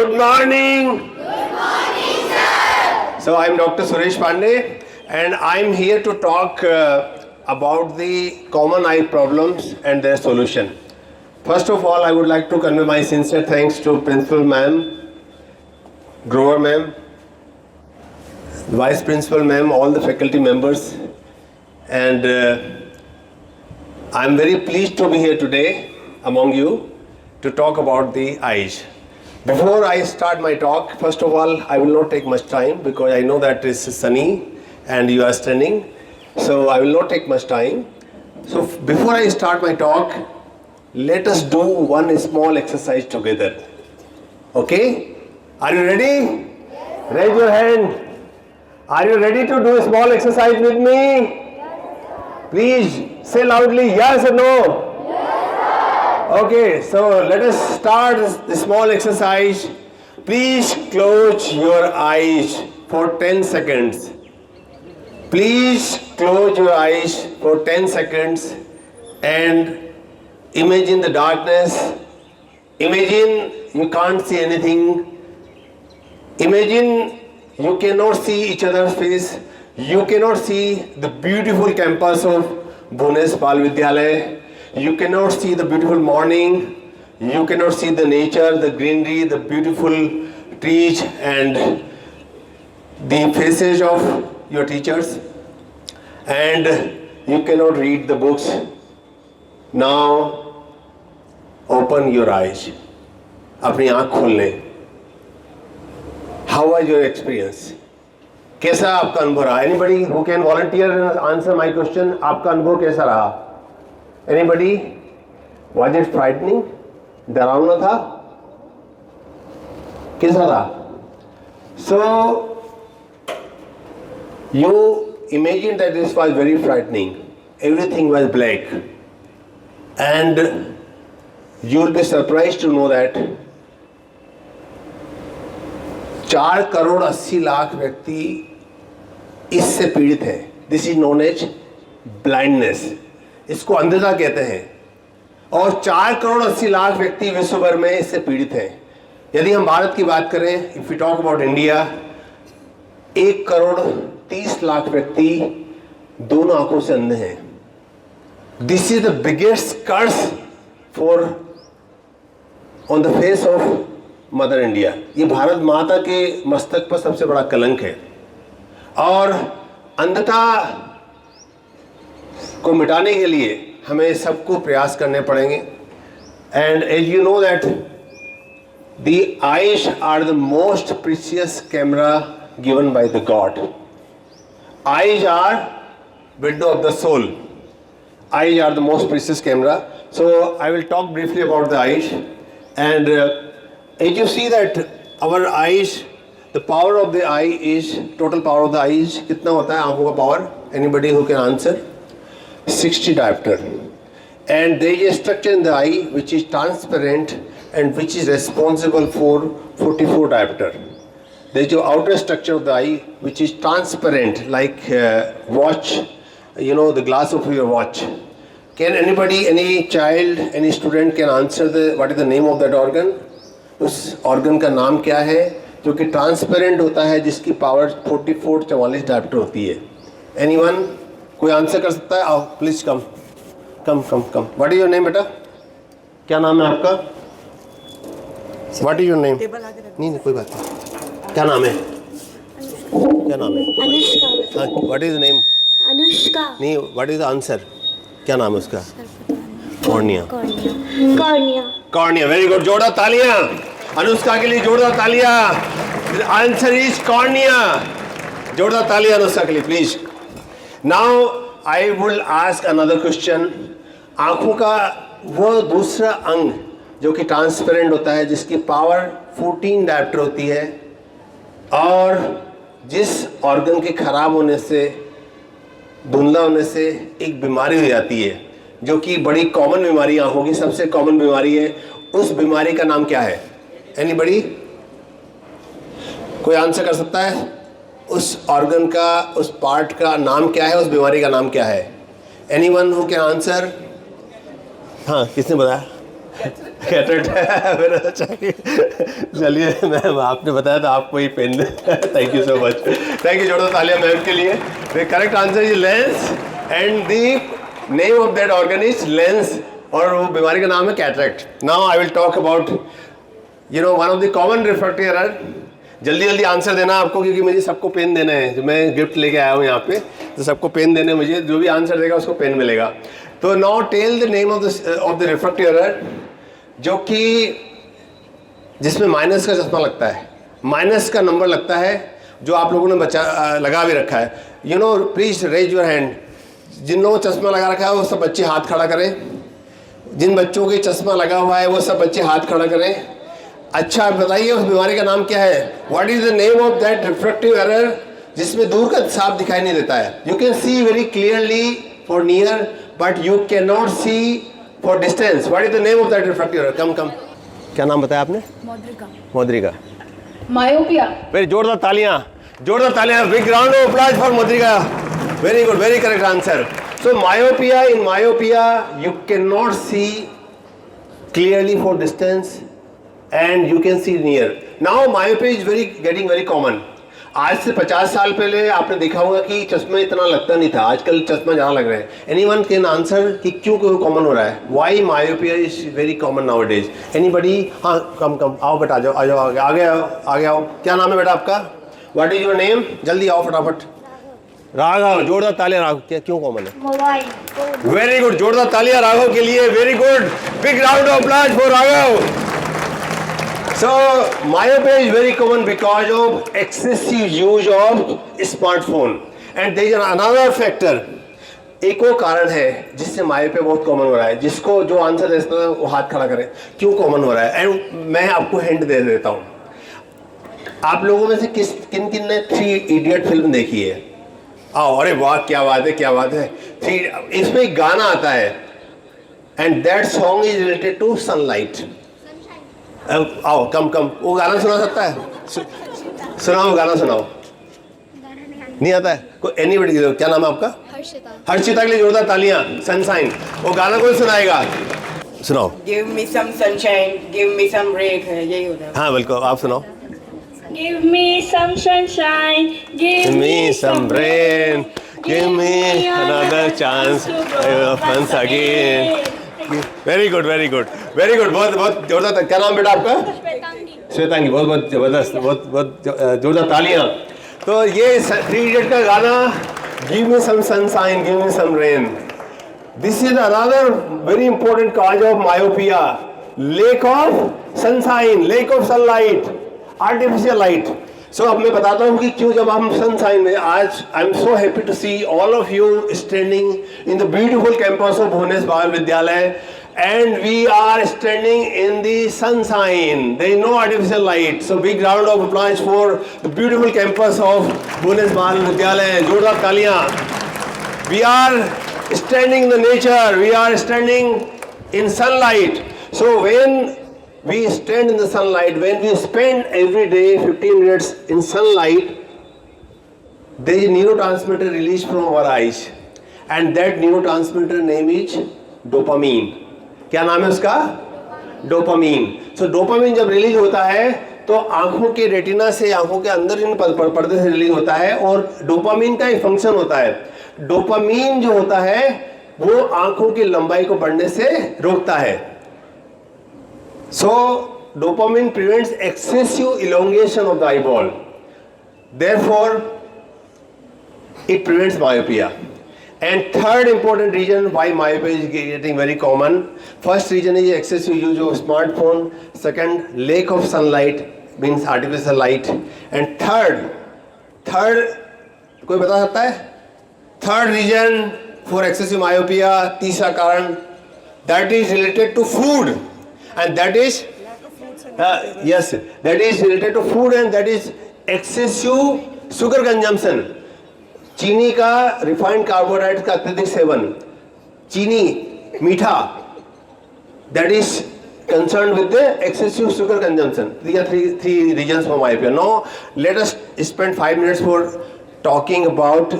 Good morning. Good morning, sir. So I'm Dr. Suresh Pandey, and I'm here to talk about the common eye problems and their solution. First of all, I would like to convey my sincere thanks to Principal Ma'am, Grover Ma'am, Vice Principal Ma'am, all the faculty members, and I'm very pleased to be here today among you to talk about the eyes. Before I start my talk, first of all, I will not take much time because I know that it's sunny and you are standing, so I will not take much time. So before I start my talk, let us do one small exercise together. Okay? Are you ready? Yes. Raise your hand. Are you ready to do a small exercise with me? Yes. Please say loudly yes or no. Okay, so let us start the small exercise. Please close your eyes for 10 seconds. Please close your eyes for 10 seconds and imagine the darkness. Imagine you can't see anything. Imagine you cannot see each other's face. You cannot see the beautiful campus of Bhunes Bal Vidyalaya. You cannot see the beautiful morning, you cannot see the nature, the greenery, the beautiful trees and the faces of your teachers, and you cannot read the books. Now open your eyes. अपनी आँख खोल लें. How was your experience? कैसा आपका अनुभव रहा? Anybody who can volunteer and answer my question? आपका अनुभव कैसा रहा? Anybody? Was it frightening? डरावना था? कैसा था? So you imagine that this was very frightening. Everything was black, and you will be surprised to know that 4 crore 80 lakh व्यक्ति इससे पीड़ित है. This is known as blindness. इसको अंधता कहते हैं, और 4 करोड़ 80 लाख व्यक्ति विश्व भर में इससे पीड़ित हैं. यदि हम भारत की बात करें, if you talk about India, 1 crore 30 lakh व्यक्ति दोनों आंखों से अंधे हैं. This is the biggest curse for on the face of Mother India. ये भारत माता के मस्तक पर सबसे बड़ा कलंक है, और अंधता को मिटाने के लिए हमें सबको प्रयास करने पड़ेंगे. And as you know that the eyes are the most precious camera given by the God. Eyes are window of the soul. Eyes are the most precious camera. So I will talk briefly about the eyes. And as you see that our eyes, the power of the eye is, total power of the eyes कितना होता है आंखों का power? Anybody who can answer? 60 diopter, and there is a structure in the eye which is transparent and which is responsible for 44 diopter. There is your outer structure of the eye which is transparent, like watch, you know, the glass of your watch. Can anybody, any child, any student can answer what is the name of that organ? उस organ का नाम क्या है जो कि transparent होता है, जिसकी पावर 44 diopter होती है? Anyone? कोई आंसर कर सकता है? आओ please come come come come. What is your name बेटा? क्या नाम है आपका? What is your name? नहीं कोई बात नहीं. क्या नाम है? क्या नाम है? अनुष्का. हाँ, व्हाट इज नेम? अनुष्का. नहीं, व्हाट इज द आंसर? क्या नाम है उसका? Cornea. Cornea. Cornea. Very good. जोरदार तालियां अनुष्का के लिए. जोरदार तालियां. Answer is cornea. जोरदार तालियां अनुष्का के लिए please. Now I will ask another question. आँखों का वो दूसरा अंग जो कि ट्रांसपेरेंट होता है, जिसकी पावर 14 डायप्टर होती है, और जिस ऑर्गन के खराब होने से, धुंधला होने से एक बीमारी हो जाती है, जो कि बड़ी कॉमन बीमारी, आँखों की सबसे कॉमन बीमारी है. उस बीमारी का नाम क्या है? एनीबडी? कोई आंसर कर सकता है? उस ऑर्गन का, उस पार्ट का नाम क्या है? उस बीमारी का नाम क्या है? Anyone who can answer? हाँ, किसने बताया? कैटरेक्ट है मेरा। चलिए मैम, आपने बताया था आपको ही pen. Thank you so much, thank you. जोड़ो तालियां मैम के लिए। The correct answer is lens and the name of that organ is lens, और वो बीमारी का नाम है cataract. Now I will talk about one of the common refractive error. जल्दी जल्दी आंसर देना आपको, क्योंकि मुझे सबको पेन देना है। जो मैं गिफ्ट लेके आया हूँ यहाँ पे, तो सबको पेन देने, मुझे जो भी आंसर देगा उसको पेन मिलेगा। तो now tell the name of the refractive error, जो कि जिसमें माइनस का चश्मा लगता है, माइनस का नंबर लगता है, जो आप लोगों ने लगा भी रखा है। Please raise your hand. जिन लोगों को चश्मा लगा रखा है वो सब बच्चे हाथ खड़ा करें। जिन बच्चों के चश्मा लगा हुआ है वो सब बच्चे हाथ खड़ा करें। अच्छा, बताइए उस बीमारी का नाम क्या है? What is the name of that refractive error, जिसमें दूर का साफ दिखाई नहीं देता है? You can see very clearly for near, but you can not see for distance. What is the name of that refractive error? Come क्या नाम बताया आपने? मोद्रिका। मायोपिया। वेरी जोरदार तालियां, जोरदार तालियां। Big round of applause for Modrika. Very good, very correct answer. So myopia, in myopia you can not see clearly for distance and you can see near. Now myopia is getting very common. आज से 50 साल पहले आपने देखा होगा कि चश्मा इतना लगता नहीं था, आजकल चश्मा ज़्यादा लग रहा है। Anyone can answer कि क्यों कॉमन हो रहा है? Why myopia is very common nowadays? Anybody? हाँ, कम आओ बेटा, आ जाओ आगे आओ। क्या नाम है बेटा आपका? What is your name? जल्दी आओ फटाफट। राघव, जोरदार तालियां राघव। क्या क्यों कॉमन है? मोबाइल। वेरी गुड, जोरदार तालियां राघव के लिए। Very good, big round of applause for Raghav. So myopia is very common because of excessive use of smartphone, and there is another factor. एक वो कारण है जिससे मायोपिया बहुत कॉमन हो रहा है। जिसको जो आंसर देता है वो हाथ खड़ा करें। क्यों कॉमन हो रहा है? एंड मैं आपको हिंट दे देता हूँ। आप लोगों में से किन किन ने 3 इडियट फिल्म देखी है? आओ, अरे वाह, क्या बात है, क्या बात है। इसमें एक गाना आता है, and that song is related to sunlight. आओ, कम वो गाना सुना सकता है? सुनाओ, गाना सुनाओ। नहीं आता है? कोई एनीबडी? क्या नाम है आपका? हर्षिता के लिए जोरदार तालियां। सनशाइन, वो गाना कौन सुनाएगा? सुनाओ। Give me some sunshine, give me some rain, यही होता है। हाँ बिल्कुल, आप सुनाओ। Give me some sunshine, give me some rain, give me another chance once again. Very good, very good, very good. बहुत जोरदार। क्या नाम बेटा आपका? श्वेतांगी। बहुत जबरदस्त, बहुत जोरदार तालियां। तो ये 3 इडियट का गाना, give me some sunshine, give me some rain. This is another very important cause of myopia. Lack of sunshine, lack of sunlight, artificial light. So अब मैं बताता हूँ कि क्यों। जब हम सनशाइन में, आज I am so happy to see all of you standing in the beautiful campus of Bhuvanesh Bal Vidyalaya, and we are standing in the sunshine. There is no artificial light. So big round of applause for the beautiful campus of Bhunesh Bal Vidyalaya. जोरदार तालियां। We are standing in the nature. We are standing in sunlight. So when we stand in the sunlight, when we spend every day 15 minutes in sunlight, there is a neurotransmitter released from our eyes, and that neurotransmitter name is dopamine. क्या नाम है उसका? Dopamine. सो dopamine जब release होता है तो आंखों के रेटिना से, आंखों के अंदर इन पर्दे से रिलीज होता है, और डोपामीन का एक फंक्शन होता है। डोपामीन जो होता है वो आंखों की लंबाई को बढ़ने से रोकता है। So dopamine prevents excessive elongation of the eyeball, therefore it prevents myopia. And third important reason why myopia is getting very common, first reason is excessive use of smartphone, second lack of sunlight means artificial light, and third कोई बता सकता है? Third reason for excessive myopia, तीसरा कारण, that is related to food, and that is yes, that is related to food, and that is excessive sugar consumption. चीनी का, refined carbohydrate का अत्यधिक सेवन, चीनी, मीठा, that is concerned with the excessive sugar consumption. These are three reasons for myopia. Now let us spend 5 minutes for talking about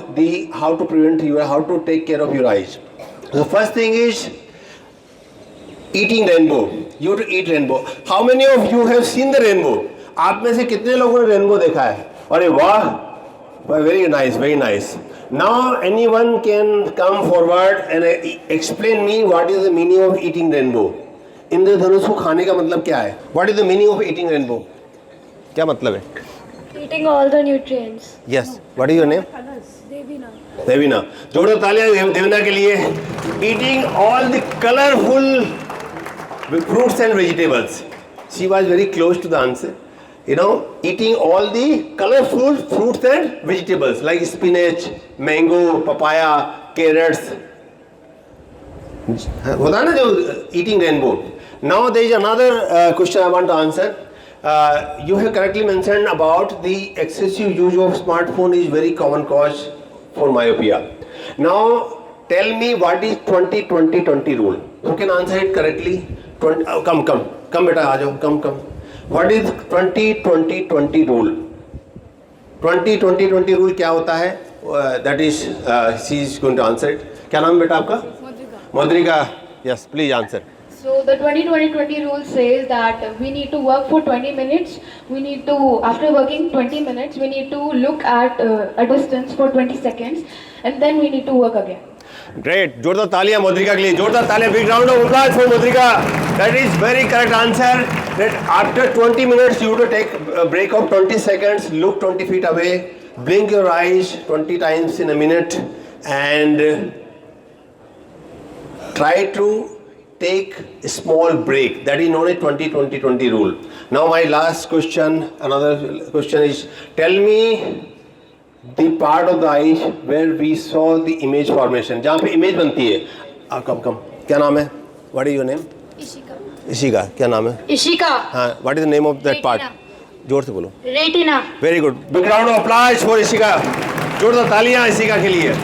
how to take care of your eyes. The first thing is eating rainbow. You have to eat rainbow. How many of you have seen the rainbow? आप में से कितने लोगों ने rainbow देखा है? अरे वाह, very nice, very nice. Now anyone can come forward and explain me what is the meaning of eating rainbow. इंद्रधनुष को खाने का मतलब क्या है? What is the meaning of eating rainbow? क्या मतलब है? Eating all the nutrients. Yes. What is your name? Devina. Devina. जोड़ो तालियां देवीना के लिए. Eating all the colorful fruits and vegetables. She was very close to the answer. You know, eating all the colorful fruits and vegetables like spinach, mango, papaya, carrots. होता है ना जो eating rainbow. Now there is another question I want to answer. You have correctly mentioned about the excessive use of smartphone is very common cause for myopia. Now tell me what is 20-20-20 rule. Who can answer it correctly? Come बेटा आ जाओ, come. What is 20-20-20 rule? 20-20-20 rule क्या होता है? That is she is going to answer it. क्या नाम बेटा आपका? Madrika. Yes, please answer. So the 20-20-20 rule says that we need to work for 20 minutes. We need to, after working 20 minutes, we need to look at a distance for 20 seconds, and then we need to work again. Great. जोरदार तालियां मोद्रिका के लिए. जोरदार तालियां. Big round of applause for Modrika. That is very correct answer. That after 20 minutes you have to take a break of 20 seconds. Look 20 feet away. Blink your eyes 20 times in a minute, and try to take a small break. That is known as 20-20-20 rule. Now my last question, another question is, tell me the part of the eye where we saw the image formation. जहाँ पे image बनती है. Come. क्या नाम है? What is your name? Ishika. क्या नाम है? Ishika. हाँ. What is the name of that part? Retina. जोर से बोलो. Retina. Very good. Big round of applause for Ishika. जोरदार तालियां इशिका के लिए.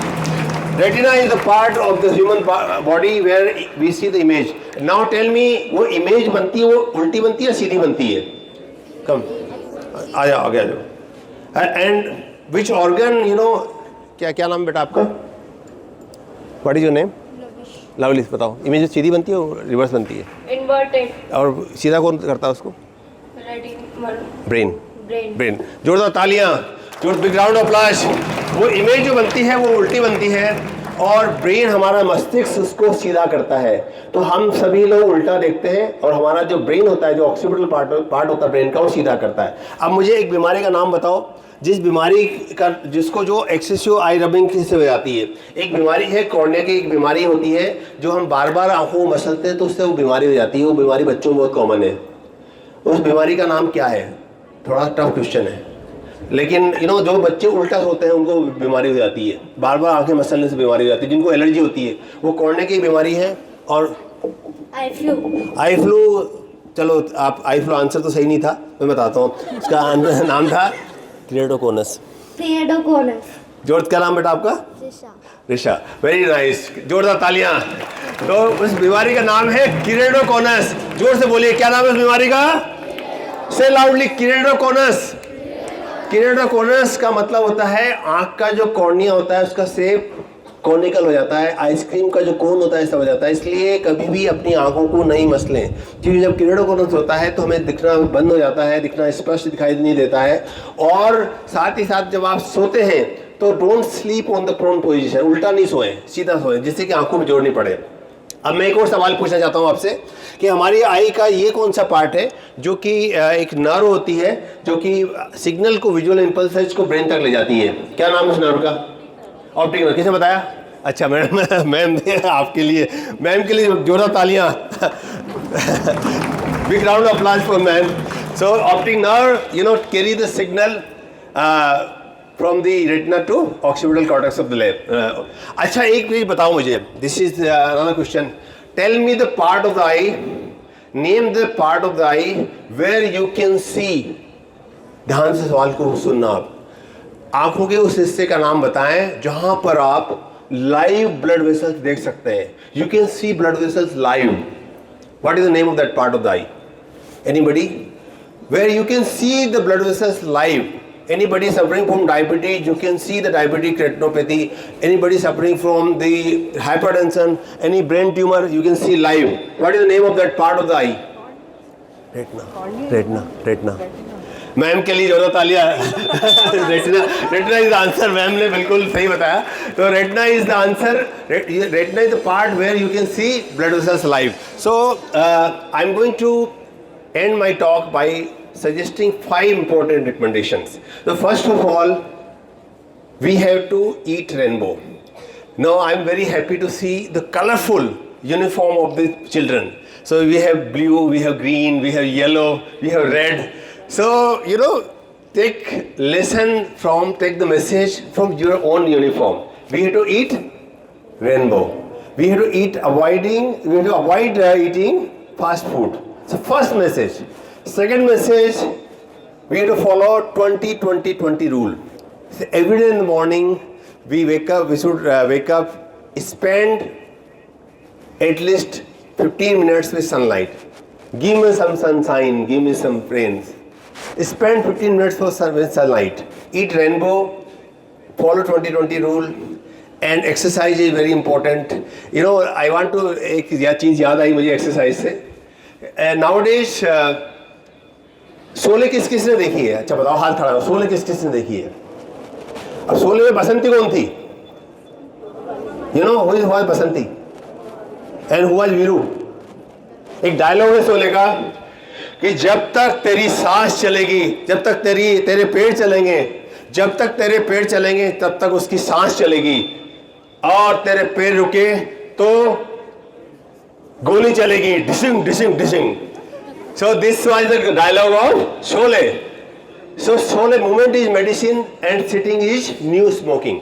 Retina is the part of the human body where we see the image. Now tell me, वो image बनती है वो उल्टी बनती है या सीधी बनती है? Come. आ जाओ आगे आ जाओ. And which organ, you know, क्या नाम बेटा आपका? What is your name? Lovely. बताओ. इमेज सीधी बनती है और रिवर्स बनती है? Inverted. और सीधा कौन करता है उसको? Brain. ब्रेन. जोरदार तालियां. Big round of applause. वो इमेज जो बनती है वो उल्टी बनती है और ब्रेन हमारा मस्तिष्क उसको सीधा करता है. तो हम सभी लोग उल्टा देखते हैं और हमारा जो ब्रेन होता है, जो ऑक्सीपिटल पार्ट होता है ब्रेन का, वो सीधा करता है. अब मुझे एक बीमारी का नाम बताओ जिस बीमारी का जिसको जो एक्सेसिव आई रबिंग से हो जाती है. एक बीमारी है कॉर्निया की, एक बीमारी होती है जो हम बार बार आंखों को मसलते हैं तो उससे वो बीमारी हो जाती है. वो बीमारी बच्चों में बहुत कॉमन है. उस बीमारी का नाम क्या है? थोड़ा टफ क्वेश्चन है, लेकिन जो बच्चे उल्टा सोते हैं उनको बीमारी हो जाती है. बार बार आंखें मसलने से बीमारी हो जाती है. जिनको एलर्जी होती है वो कॉर्निया की बीमारी है. और आई फ्लू. चलो आप आई फ्लू आंसर तो सही नहीं था, मैं बताता हूँ. उसका नाम था क्रिएडोकोनस. जोर. क्या नाम बेटा आपका? ऋषा. Very nice. जोरदार तालियां. तो उस बीमारी का नाम है क्रिएडोकोनस. जोर से बोलिए क्या नाम है उस बीमारी का? से लाउडली. क्रिएडोकोनस. क्रिएडोकोनस का मतलब होता है आंख का जो कॉर्निया होता है उसका शेप कॉनिकल हो जाता है. आइसक्रीम का जो कोन होता है ऐसा हो जाता है. इसलिए कभी भी अपनी आंखों को नहीं मसलें, क्योंकि जब क्रिएडोकोनस होता है तो हमें दिखना बंद हो जाता है, दिखना स्पष्ट दिखाई नहीं देता है. और साथ ही साथ जब आप सोते हैं तो don't sleep on the prone position. उल्टा नहीं सोएं, सीधा सोएं, जिससे कि आंखों में जोर नहीं पड़े. अब मैं एक और सवाल पूछना चाहता हूँ आपसे कि हमारी आई का ये कौन सा पार्ट है जो कि एक नर्व होती है जो कि सिग्नल को, विजुअल इम्पल्सेस को ब्रेन तक ले जाती है. क्या नाम है उस नर्व का? Optic nerve. किसने बताया? अच्छा मैम आपके लिए, मैम के लिए जोरदार तालियां. Big round of applause for ma'am. So optic nerve carry the signal from the retina to occipital cortex of the left. अच्छा एक चीज बताओ मुझे. This is another question. Tell me the part of the eye. Name the part of the eye where you can see. ध्यान से सवाल को सुनना आप. आंखों के उस हिस्से का नाम बताएं जहां पर आप लाइव ब्लड वेसल्स देख सकते हैं. You can see blood vessels live. What is the name of that part of the eye? Anybody? Where you can see the blood vessels live. Anybody suffering from diabetes, you can see the diabetic retinopathy. Anybody suffering from the hypertension, any brain tumor, you can see live. What is the name of that part of the eye? Retina ma'am के लिए जोरों तालियां retina is the answer. Ma'am ने बिल्कुल सही बताया. तो retina is the answer. Retina is the part where you can see blood vessels live. So I am going to end my talk by suggesting 5 important recommendations. So first of all, we have to eat rainbow. Now I am very happy to see the colorful uniform of the children. So we have blue, we have green, we have yellow, we have red. So take the message from your own uniform. We have to eat rainbow. We have to avoid eating fast food. So first message. Second message, we have to follow 20-20-20 rule. So every day in the morning we should wake up, spend at least 15 minutes with sunlight. Give me some sunshine, give me some rains. Spend 15 minutes with sunlight. Eat rainbow, follow 20-20 rule. And exercise is very important. I want to एक चीज़ याद आई मुझे exercise से. Nowadays, Sholay किस किस ने देखी है? अच्छा बताओ, हाथ खड़ा हो. शोले किस किस ने देखी है? अब शोले में बसंती कौन थी? who was Basanti and who was Veeru? एक डायलॉग है शोले का कि जब तक तेरी सांस चलेगी, जब तक तेरे पेड़ चलेंगे, जब तक तेरे पेड़ चलेंगे तब तक उसकी सांस चलेगी, और तेरे पेड़ रुके तो गोली चलेगी. Dishing dishing dishing. So this was the dialogue of Sholay. So Sholay, movement is medicine and sitting is new smoking.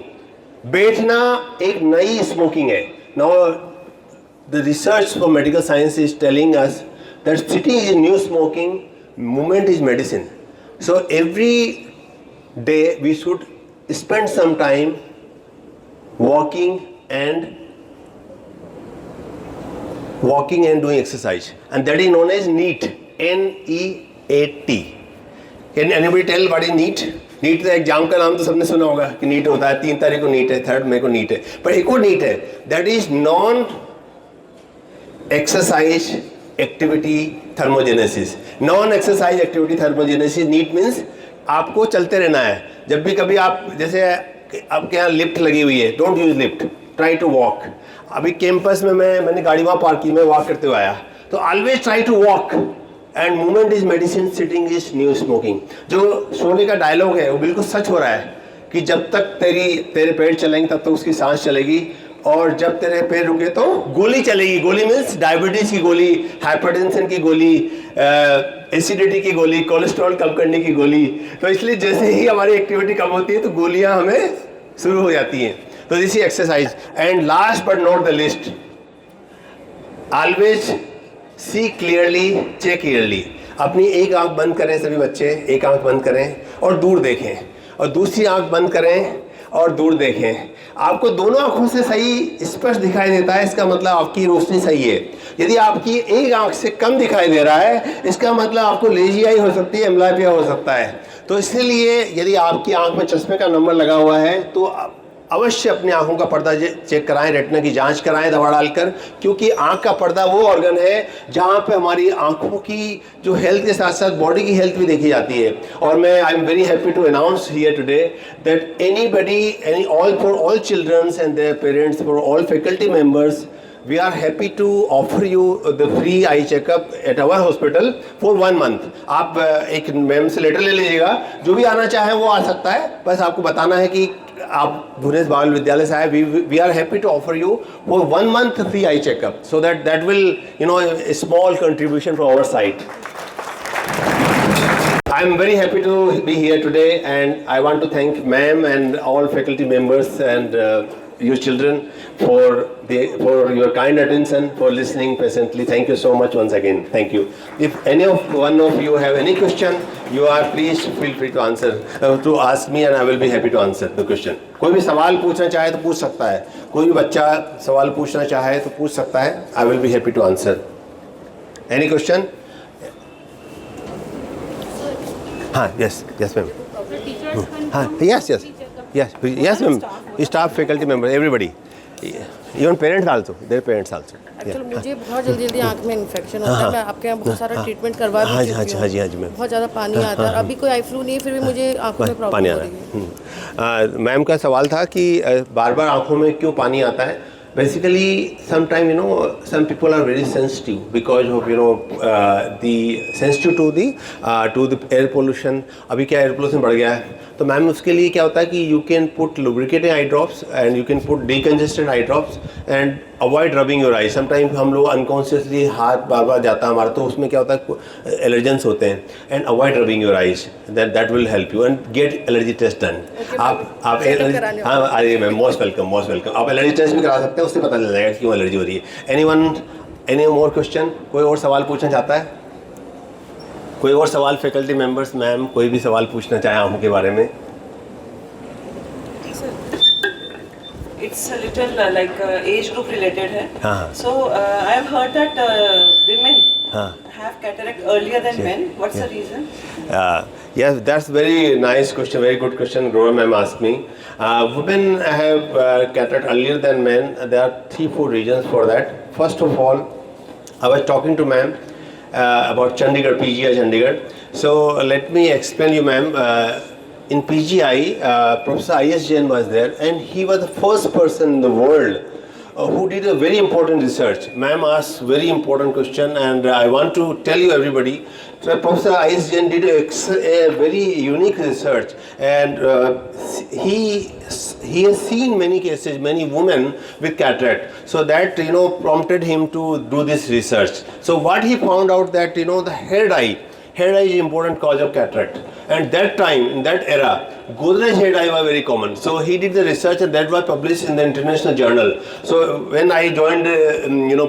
बैठना एक नई smoking है. Now the research for medical science is telling us that sitting is new smoking, movement is medicine. So every day we should spend some time walking and doing exercise, and that is known as NEAT. NEAT. Can anybody tell what is NEAT? NEAT का exam का नाम तो सबने सुना होगा कि NEAT होता है. 3 तारीख को NEAT है, 3rd मई को NEAT है. पर एक और NEAT है, that is non exercise activity thermogenesis. Non exercise activity thermogenesis. NEAT means आपको चलते रहना है. जब भी कभी आप, जैसे आपके यहाँ लिफ्ट लगी हुई है, don't use lift, try to walk. अभी कैंपस में मैंने गाड़ी वहाँ पार्क की, मैं वॉक करते हुए आया. तो always try to walk, and movement is medicine, sitting is new smoking. जो शोले का डायलॉग है वो बिल्कुल सच हो रहा है कि जब तक तेरे पैर चलेंगे तब तक उसकी सांस चलेगी, और जब तेरे पैर रुके तो गोली चलेगी. गोली मीन्स डायबिटीज की गोली, हाइपरटेंशन की गोली, एसिडिटी की गोली, कोलेस्ट्रॉल कम करने की गोली. तो इसलिए जैसे ही हमारी एक्टिविटी कम होती है तो गोलियां हमें शुरू हो जाती हैं. तो this is exercise. And last but not the least, always see clearly, check clearly. अपनी एक आंख बंद करें सभी बच्चे, एक आंख बंद करें और दूर देखें, और दूसरी आंख बंद करें और दूर देखें. आपको दोनों आंखों से सही स्पष्ट दिखाई देता है, इसका मतलब आपकी रोशनी सही है. यदि आपकी एक आंख से कम दिखाई दे रहा है, इसका मतलब आपको लेजियाई हो सकती है, एम्ब्लायपिया हो सकता है. तो इसलिए यदि आपकी आंख में चश्मे का नंबर लगा हुआ है तो अवश्य अपनी आंखों का पर्दा चेक कराएं, रेटिना की जांच कराएं दवा डालकर, क्योंकि आंख का पर्दा वो ऑर्गन है जहां पे हमारी आंखों की जो हेल्थ के साथ साथ बॉडी की हेल्थ भी देखी जाती है. और मैं I am very happy to announce here today that for all childrens and their parents, for all faculty members, we are happy to offer you the free eye checkup at our hospital for 1 month. आप एक ma'am से letter ले लीजिएगा, जो भी आना चाहे वो आ सकता है. बस आपको बताना है कि आप भुवनेश बाल विद्यालय से आए. We are happy to offer you for 1 month free eye checkup, so that will, a small contribution from our side. I am very happy to be here today, and I want to thank ma'am and all faculty members and your children for your kind attention, for listening patiently. Thank you so much once again. Thank you. If one of you have any question, please feel free to answer, to ask me, and I will be happy to answer the question. कोई भी सवाल पूछना चाहे तो पूछ सकता है. कोई भी बच्चा सवाल पूछना चाहे तो पूछ सकता है. I will be happy to answer. Any question? हाँ, yes ma'am. हाँ, yes ma'am. Staff, faculty member, everybody. Even parents also, their parents also. Actually मुझे बहुत जल्दी आंख में इन्फेक्शन होता है, मैं आपके यहाँ बहुत सारा ट्रीटमेंट करवा भी हाँ चुकी हूँ। हाँ जी मैम। बहुत ज़्यादा पानी आता है, अभी कोई आई फ्लू नहीं है, फिर भी मुझे आंखों में प्रॉब्लम पानी हो आ रही है। रहा है। मैम का सवाल था कि बार बार आंखों में क्यों पानी आता है। Basically, sometimes some people are very sensitive because of the sensitive to the air pollution. अभी क्या air pollution बढ़ गया है, तो मैम उसके लिए क्या होता है कि you can put lubricating eye drops and you can put decongestant eye drops and avoid rubbing your eyes. Sometimes हम लोग unconsciously हाथ बार बार जाता है हमारा, तो उसमें क्या होता है एलर्जेंस होते हैं, and avoid rubbing your eyes. That will help you and get allergy test done. आप हाँ आइए मैम, मोस्ट वेलकम। आप एलर्जी टेस्ट भी करा सकते हैं, उससे पता चल जाएगा क्यों एलर्जी हो रही है। Any more question? कोई और सवाल पूछना चाहता है? कोई और सवाल फैकल्टी मेंबर्स, मैम कोई भी सवाल पूछना चाहे आंखों के बारे में? It's a little like age group related है. हाँ. So I have heard that women हाँ. have cataract earlier than men. What's the reason? Yes, that's very nice question, very good question. Gaurav ma'am asked me. Women have cataract earlier than men. There are 3-4 reasons for that. First of all, I was talking to ma'am about Chandigarh, PGI Chandigarh. So let me explain you ma'am. In PGI, Professor I.S. Jain was there, and he was the first person in the world who did a very important research. Ma'am asked very important question, and I want to tell you everybody. So Professor I.S. Jain did a very unique research, and he has seen many cases, many women with cataract. So that prompted him to do this research. So what he found out that the hair dye is important cause of cataract. And that time, in that era, Godrej hair dye was very common. So he did the research, and that was published in the international journal. So when I joined,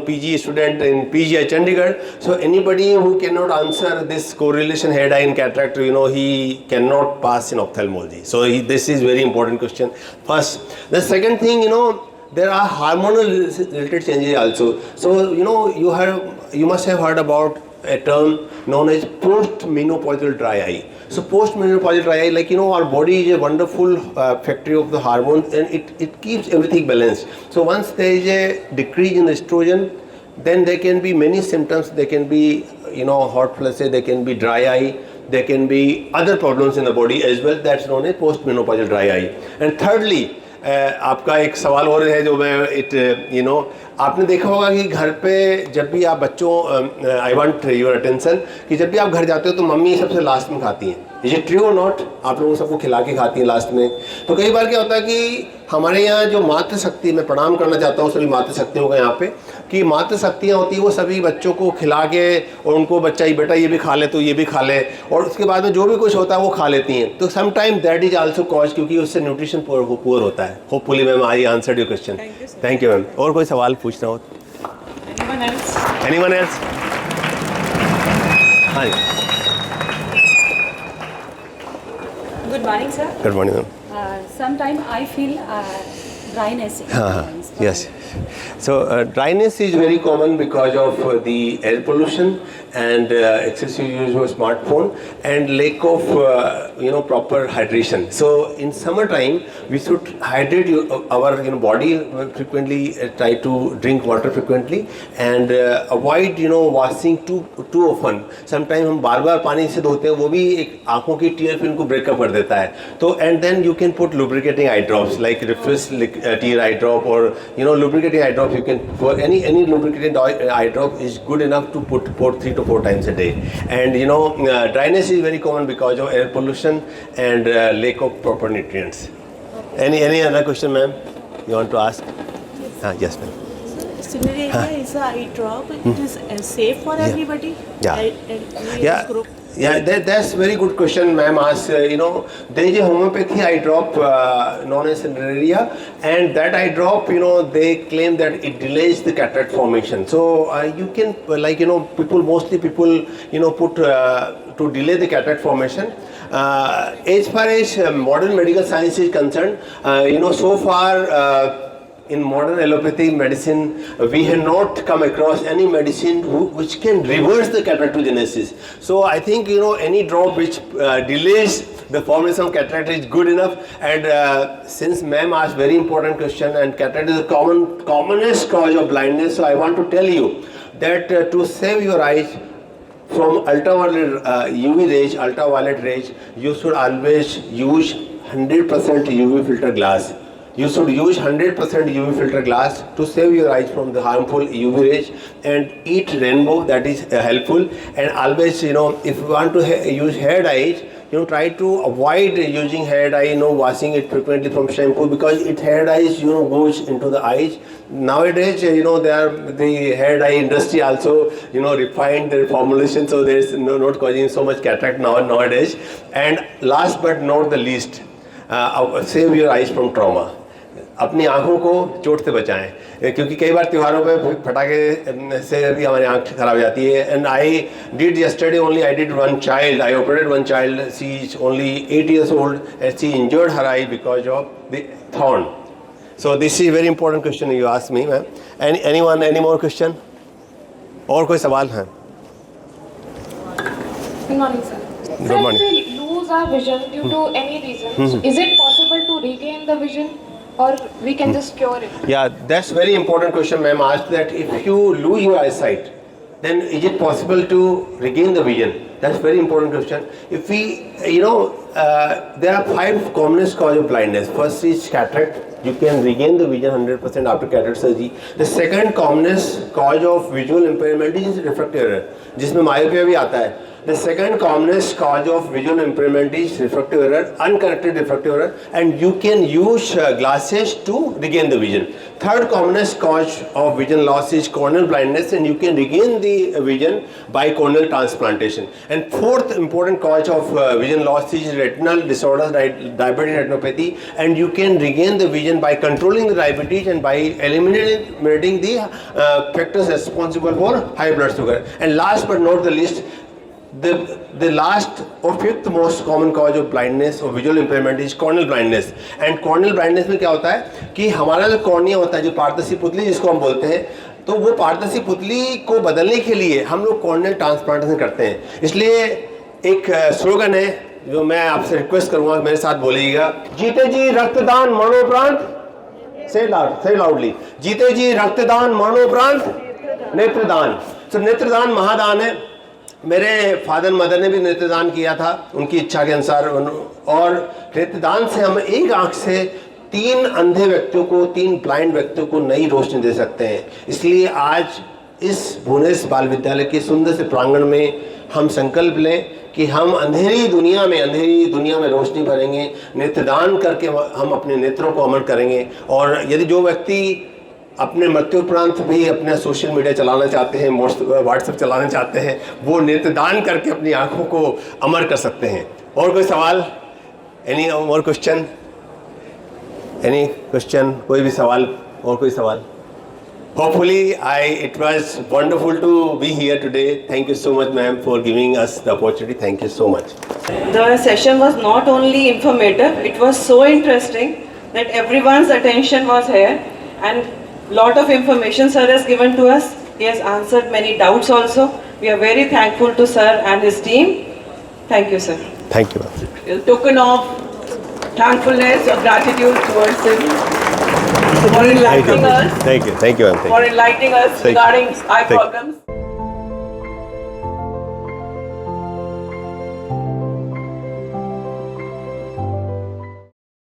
PG student in PGI Chandigarh, so anybody who cannot answer this correlation hair dye in cataract, he cannot pass in ophthalmology. So this is very important question. First, the second thing, there are hormonal related changes also. So you must have heard about a term known as post-menopausal dry eye. So post-menopausal dry eye, like our body is a wonderful factory of the hormones, and it keeps everything balanced. So once there is a decrease in estrogen, then there can be many symptoms. There can be hot flushes, there can be dry eye, there can be other problems in the body as well. That's known as post-menopausal dry eye. And thirdly, आपका एक सवाल और है जो मैं आपने देखा होगा कि घर पे जब भी आप बच्चों आई वांट योर अटेंशन कि जब भी आप घर जाते हो तो मम्मी सबसे लास्ट में खाती हैं। इज इट ट्रू और नॉट? आप लोगों सबको खिला के खाती हैं लास्ट में। तो कई बार क्या होता है कि हमारे यहाँ जो मातृशक्ति, मैं प्रणाम करना चाहता हूँ सभी मातृशक्तियों का यहाँ पे, कि मातृशक्तियाँ होती हैं वो सभी बच्चों को खिला के और उनको बच्चा ये बेटा ये भी खा ले तो ये भी खा ले, और उसके बाद में जो भी कुछ होता है वो खा लेती हैं। तो sometime that is also cause, क्योंकि उससे न्यूट्रिशन पुअर होता है। Hopefully ma'am I answered your question. Thank you ma'am. और कोई सवाल पूछना हो? Anyone else? हाँ जी। Good morning, sir. Good morning, ma'am. Sometimes I feel dryness. Yes. So dryness is very common because of the air pollution and excessive use of smartphone and lack of proper hydration. So in summertime we should hydrate our body frequently. Try to drink water frequently and avoid washing too often. Sometimes हम बार-बार पानी से धोते हैं, वो भी एक आँखों की टीयर फिल्म को ब्रेकअप कर देता है। तो and then you can put lubricating eye drops like Refresh tear eye drop or lubricating eye drop. You can, for any lubricating eye drop is good enough to put 3 to 4 times a day. And dryness is very common because of air pollution and lack of proper nutrients. Any other question, ma'am? You want to ask? Yes, ma'am. Cineraria is an eye drop. It is safe for everybody. Yeah, that's very good question, ma'am asked. There is a homeopathy eye drop known as Cineraria, and that eye drop, they claim that it delays the cataract formation. So you can, mostly people, put to delay the cataract formation. As far as modern medical science is concerned, so far. In modern allopathic medicine, we have not come across any medicine which can reverse the keratinogenesis. So I think any drop which delays the formation of cataract is good enough. And since ma'am asked very important question, and cataract is the commonest cause of blindness, so I want to tell you that to save your eyes from ultraviolet UV rays, you should always use 100% UV filter glass. You should use 100% UV filter glass to save your eyes from the harmful UV rays, and eat rainbow, that is helpful. And always, if you want to use hair dyes, try to avoid using hair dye, washing it frequently from shampoo, because hair dyes, goes into the eyes. Nowadays, the hair dye industry also, refined their formulation, so there's not causing so much cataract nowadays. And last but not the least, save your eyes from trauma. अपनी आँखों को चोट से बचाएं, क्योंकि कई बार त्योहारों पे फटाके से भी हमारी आँख खराब हो जाती है. And I did yesterday only, I did one child, I operated one child, she is only 8 years old and she injured her eye because of the thorn. So this is very important question you asked me, ma'am. Anyone, any more question? और कोई सवाल है? Good morning, sir. Good Sir, morning. if we lose our vision due to any reason, is it possible to regain the vision, or we can just cure it? Yeah, that's very important question, ma'am asked, that if you lose your eyesight, then is it possible to regain the vision? That's very important question. If we, there are 5 commonest cause of blindness. First is cataract. You can regain the vision 100% after cataract surgery. The second commonest cause of visual impairment is refractive error, जिसमें myopia भी आता है. The second commonest cause of visual impairment is refractive error, uncorrected refractive error, and you can use glasses to regain the vision. Third commonest cause of vision loss is corneal blindness, and you can regain the vision by corneal transplantation. And fourth important cause of vision loss is retinal disorders, diabetic retinopathy, and you can regain the vision by controlling the diabetes and by eliminating the factors responsible for high blood sugar. And last but not the least, the last or fifth most common cause of blindness or visual impairment is corneal blindness. And corneal blindness में क्या होता है कि हमारा जो cornea होता है, जो पारदर्शी पुतली जिसको हम बोलते हैं, तो वो पारदर्शी पुतली को बदलने के लिए हम लोग कॉर्नियल ट्रांसप्लांटेशन करते हैं. इसलिए एक स्लोगन है जो मैं आपसे रिक्वेस्ट करूँगा, मेरे साथ बोलिएगा. जीते जी रक्तदान मरणोपरांत, से लाउडली, जीते जी रक्तदान मरणोपरांत नेत्रदान. तो नेत्रदान महादान है. मेरे फादर मदर ने भी नेत्रदान किया था उनकी इच्छा के अनुसार, और नेत्रदान से हम एक आंख से 3 अंधे व्यक्तियों को, 3 ब्लाइंड व्यक्तियों को नई रोशनी दे सकते हैं. इसलिए आज इस भुवनेश बाल विद्यालय के सुंदर से प्रांगण में हम संकल्प लें कि हम अंधेरी दुनिया में रोशनी भरेंगे. नेत्रदान करके हम अपने नेत्रों को अमर करेंगे. और यदि जो व्यक्ति अपने मृत्यु उपरांत भी अपना सोशल मीडिया चलाना चाहते हैं, व्हाट्सएप चलाना चाहते हैं, वो नेत्रदान करके अपनी आंखों को अमर कर सकते हैं. और कोई सवाल? Any more question? Any question? कोई भी सवाल? और कोई सवाल? Hopefully, it was wonderful to be here today. Thank you so much, ma'am, for giving us the opportunity. Thank you so much. The session was not only informative, it was so interesting that everyone's attention was here, and lot of information sir has given to us. He has answered many doubts also. We are very thankful to sir and his team. Thank you, sir. Thank you, ma'am. A token of thankfulness or gratitude towards him for enlightening us. Thank you, ma'am. For enlightening us regarding eye problems.